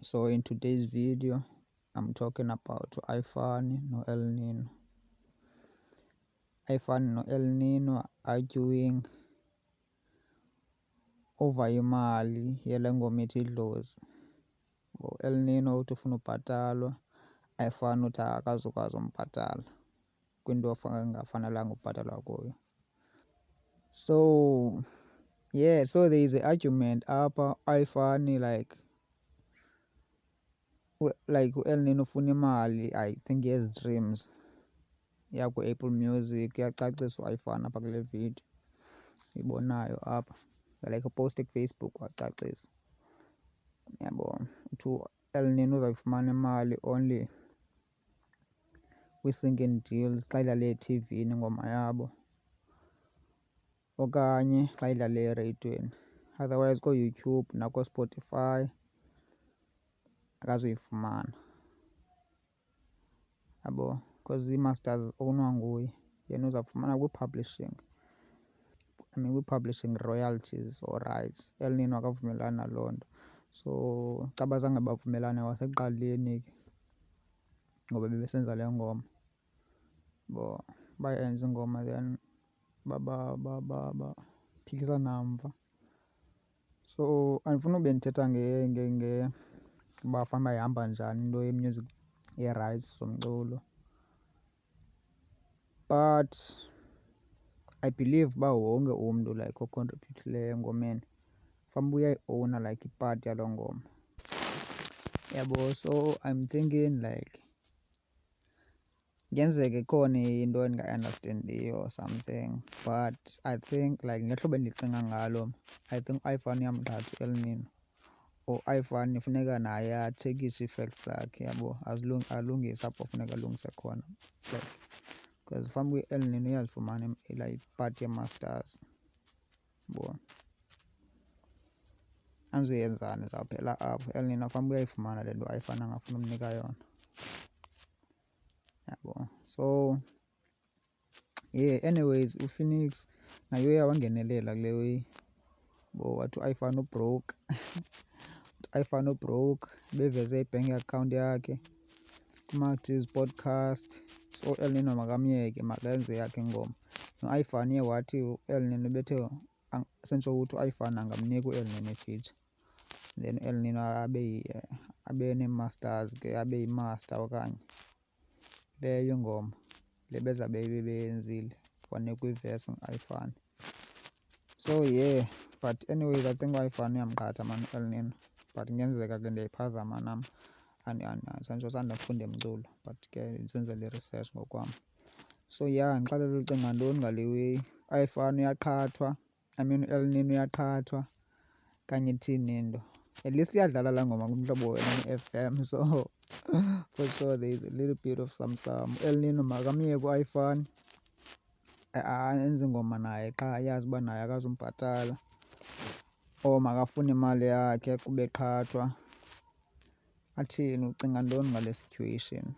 So in today's video, I'm talking about Ifani no-El Nino. Ifani no-El Nino arguing over imali yale ngoma ithi Idlozi. El Nino uthi ufuna ubhatalwa, Ifani uthi akazukwazi umbhatala kwinto engafanelanga ubhatalwa kuyo. So so there is an argument apha. Ifani like u-El Nino ufuna imali, I think he has streams yakwa-Apple Music. Uyacaciswa Ifani apha kule video ibonayo apha, like uposte kuFacebook wacacisa. Uyabona, uthi u-El Nino uzayifumana imali only kwi-singing deals xa idlale ethivini ingoma yabo okanye xa idlale ereyidweni. Otherwise kooYouTube nakooSpotify akazuyifumana, yabo, because ii-masters ownwa nguye. Yena uzawufumana kwi-publishing, kwi-publishing royalties or rights. El Nino akavumelani naloo nto. So xa bazange bavumelane kwasekuqaleni ke ngoba bebesenza le ngoma, bayenza ingoma then baphikisana mva. So andifuni ube ndithetha uba fanuba ihamba njani into ye-music, yee-rights zomculo, but I believe uba wonke umntu like okhontribhyuthileyo engomeni fanuba uyayiowuna like ipati yaloo ngoma, yabo. So I'm thinking like kungenzeka ikhona into endingayi-andastendiyo or something, but I think like ngehlobo endicinga ngalo, I think Ifani uyamgxotha u-El Nino, or Ifani funeka naye atshekishe ii-facts zakhe, yabo, alungise apho funeka alungise khona, like because fanuba u-El Nino uyazifumana like ipati yee-masters, yabo. Andizuyenzani, izawuphela apho. U-El Nino fanuba uyayifumana le nto Ifani angafuni umnika yona, yabo. So anyways, uPhoenix naye uye wangenelela kule way, wathi uIfani u-broke uIfani u-broke, beveze i-bank account yakhe kuMarkT's podcast. So u-El Nino makamyeke, makenze eyakhe ingoma. NoIfani uye wathi u-El Nino bethe senditsho ukuthi uIfani angamnika u-El Nino i-feature, then u-El Nino abe nee-masters ke, abe yimaster okanye leyo ingoma le bezabe beyenzile, wanikwa ivesi ngu-Ifani. So but anyways I think uIfani uyamqatha maan u-El Nino, but kungenzeka ke ndiyayiphazama nam, sanditsho sandifunda umculo but ke ndizenzela i-research ngokwam. So ndixelele ucinga ntoni ngale way. uIfani uyaqhathwa, I mean u-El Nino uyaqhathwa okanye ithini into? At least iyadlala laa ngoma kumhlobo we-FM, so for sure there is a little bit of some. U-El Nino makamyeke uIfani enze ingoma naye qha, yazi uba naye akazumbhatala, or makafune imali yakhe kuba eqhathwa. Athini, ucinga ntoni ngale situation?